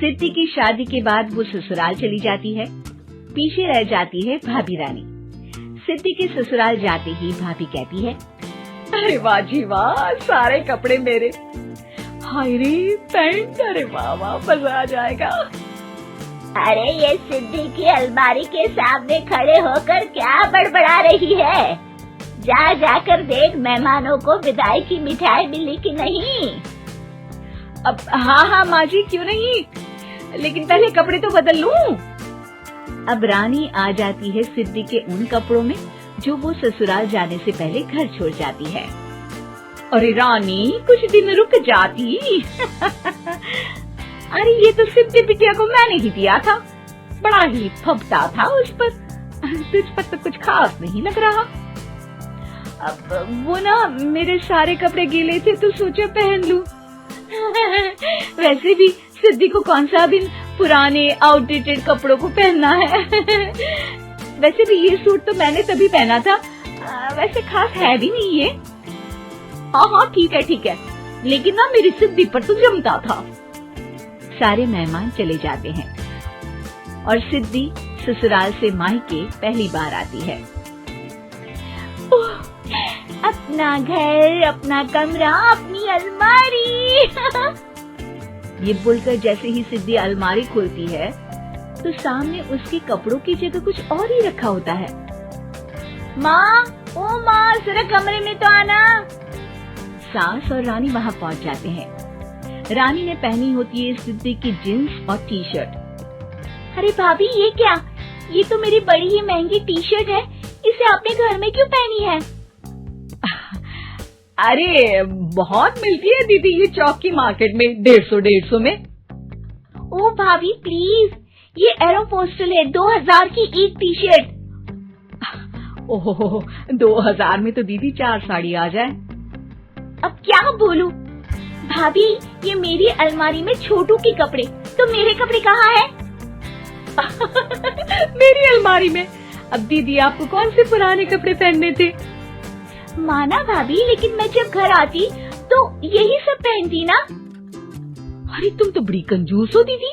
सिद्धि की शादी के बाद वो ससुराल चली जाती है। पीछे रह जाती है भाभी रानी। सिद्धि के ससुराल जाते ही भाभी कहती है, अरे वाह जी वाह, सारे कपड़े मेरे। हाय रे पैंट, अरे वाह वाह, मजा आ जाएगा। अरे ये सिद्धि की अलमारी के सामने खड़े होकर क्या बड़बड़ा रही है? जा जाकर देख मेहमानों को विदाई की मिठाई मिली कि नहीं। अब हाँ माँ जी, क्यों नहीं, लेकिन पहले कपड़े तो बदल लूं। अब रानी आ जाती है सिद्धि के उन कपड़ों में जो वो ससुराल जाने से पहले घर छोड़ जाती है। अरे रानी, कुछ दिन रुक जाती। अरे ये तो सिद्धि बिटिया को मैंने ही दिया था, बड़ा ही फबता था उस पर, तुझ पर तो कुछ खास नहीं लग रहा। अब वो ना मेरे सारे कपड़े गीले थे तो सोचा पहन लूं। वैसे भी सिद्धि को कौन सा दिन पुराने आउटडेटेड कपड़ों को पहनना है। वैसे भी ये सूट तो मैंने तभी पहना था, वैसे खास है भी नहीं ये। हाँ ठीक है, लेकिन ना मेरी सिद्धि पर तो जमता था। सारे मेहमान चले जाते हैं और सिद्धि ससुराल से मायके पहली बार आती है। अपना घर, अपना कमरा, अपनी अलमारी। ये बोलकर जैसे ही सिद्धि अलमारी खोलती है तो सामने उसके कपड़ों की जगह कुछ और ही रखा होता है। माँ, ओ माँ, जरा कमरे में तो आना। सास और रानी वहाँ पहुँच जाते हैं। रानी ने पहनी होती है सिद्धि की जींस और टी शर्ट। अरे भाभी, ये क्या? ये तो मेरी बड़ी ही महंगी टी शर्ट है, इसे आपने घर में क्यों पहनी है? अरे बहुत मिलती है दीदी ये चौक की मार्केट में, 150 में। ओ भाभी प्लीज, ये एरोपोस्टल है, 2000 की एक टी शर्ट। ओहो, 2000 में तो दीदी 4 साड़ी आ जाए। अब क्या बोलूं? भाभी, ये मेरी अलमारी में छोटू के कपड़े, तो मेरे कपड़े कहाँ हैं? मेरी अलमारी में। अब दीदी आपको कौन से पुराने कपड़े पहनने थे? माना भाभी, लेकिन मैं जब घर आती तो यही सब पहनती ना। अरे तुम तो बड़ी कंजूस हो दीदी।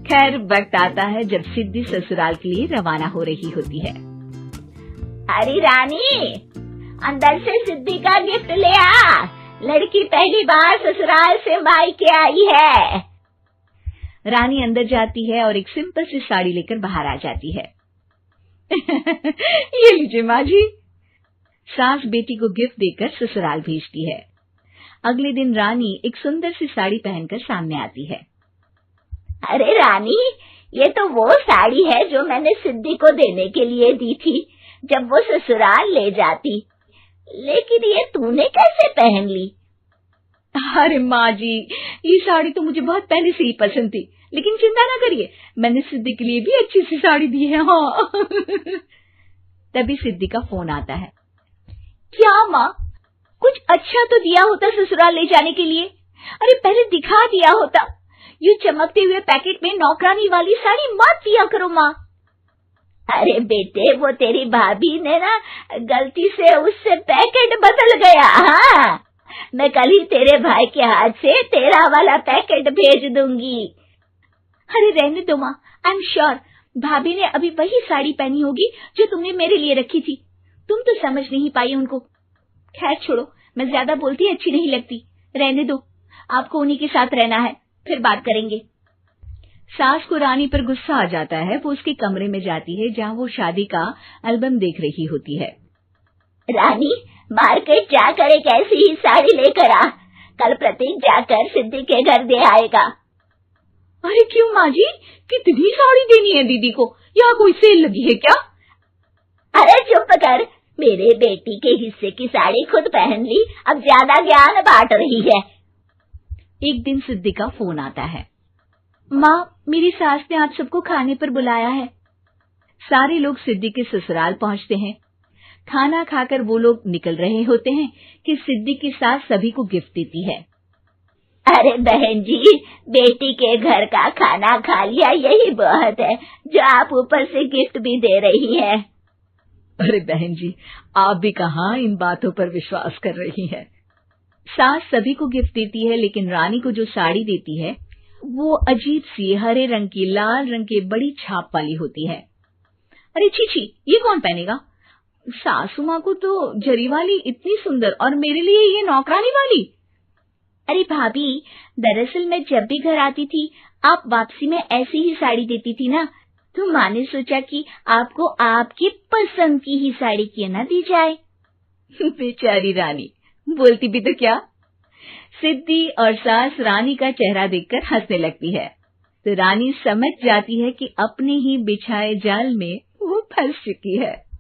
खैर, वक्त आता है जब सिद्धि ससुराल के लिए रवाना हो रही होती है। अरे रानी, अंदर से सिद्धि का गिफ्ट ले आ, लड़की पहली बार ससुराल से मायके आई है। रानी अंदर जाती है और एक सिंपल सी साड़ी लेकर बाहर आ जाती है। ये लीजिए माँ जी। सास बेटी को गिफ्ट देकर ससुराल भेजती है। अगले दिन रानी एक सुंदर सी साड़ी पहनकर सामने आती है। अरे रानी, ये तो वो साड़ी है जो मैंने सिद्धि को देने के लिए दी थी जब वो ससुराल ले जाती, लेकिन ये तूने कैसे पहन ली? अरे माँ जी, ये साड़ी तो मुझे बहुत पहले से ही पसंद थी, लेकिन चिंता ना करिए, मैंने सिद्धि के लिए भी अच्छी सी साड़ी दी है। हाँ। तभी सिद्धि का फोन आता है। क्या माँ, कुछ अच्छा तो दिया होता ससुराल ले जाने के लिए। अरे पहले दिखा दिया होता। ये चमकते हुए पैकेट में नौकरानी वाली साड़ी मत दिया करो माँ। अरे बेटे, वो तेरी भाभी ने ना गलती से उससे पैकेट बदल गया। हाँ, मैं कल ही तेरे भाई के हाथ से तेरा वाला पैकेट भेज दूंगी। अरे रहने दो माँ, आई एम श्योर भाभी ने अभी वही साड़ी पहनी होगी जो तुमने मेरे लिए रखी थी। तुम तो समझ नहीं पाई उनको। खैर छोड़ो, मैं ज्यादा बोलती अच्छी नहीं लगती, रहने दो, आपको उन्हीं के साथ रहना है, फिर बात करेंगे। सास को रानी पर गुस्सा आ जाता है। वो उसके कमरे में जाती है जहाँ वो शादी का एल्बम देख रही होती है। रानी, मार्केट जाकर एक ऐसी ही साड़ी लेकर आ, कल प्रतीक जाकर सिद्धि के घर दे आएगा। अरे क्यों माँ जी, कितनी साड़ी देनी है दीदी को? यहाँ कोई सेल लगी है क्या? अरे चुप कर, मेरे बेटी के हिस्से की साड़ी खुद पहन ली, अब ज्यादा ज्ञान बांट रही है। एक दिन सिद्धि का फोन आता है। माँ, मेरी सास ने आप सबको खाने पर बुलाया है। सारे लोग सिद्धि के ससुराल पहुँचते हैं। खाना खाकर वो लोग निकल रहे होते हैं कि सिद्धि की सास सभी को गिफ्ट देती है। अरे बहन जी, बेटी के घर का खाना खा लिया, यही बहुत है जो आप ऊपर से गिफ्ट भी दे रही है। अरे बहन जी, आप भी कहाँ इन बातों पर विश्वास कर रही हैं। सास सभी को गिफ्ट देती है, लेकिन रानी को जो साड़ी देती है वो अजीब सी हरे रंग की लाल रंग के बड़ी छाप वाली होती है। अरे छी, ये कौन पहनेगा? सासू माँ को तो जरी वाली इतनी सुंदर, और मेरे लिए ये नौकरानी वाली। अरे भाभी, दरअसल मैं जब भी घर आती थी आप वापसी में ऐसी ही साड़ी देती थी ना, तो माँ ने सोचा कि आपको आपकी पसंद की ही साड़ी क्यों ना दी जाए। बेचारी रानी, बोलती भी तो क्या। सिद्धि और सास रानी का चेहरा देखकर हंसने लगती है, तो रानी समझ जाती है कि अपने ही बिछाए जाल में वो फंस चुकी है।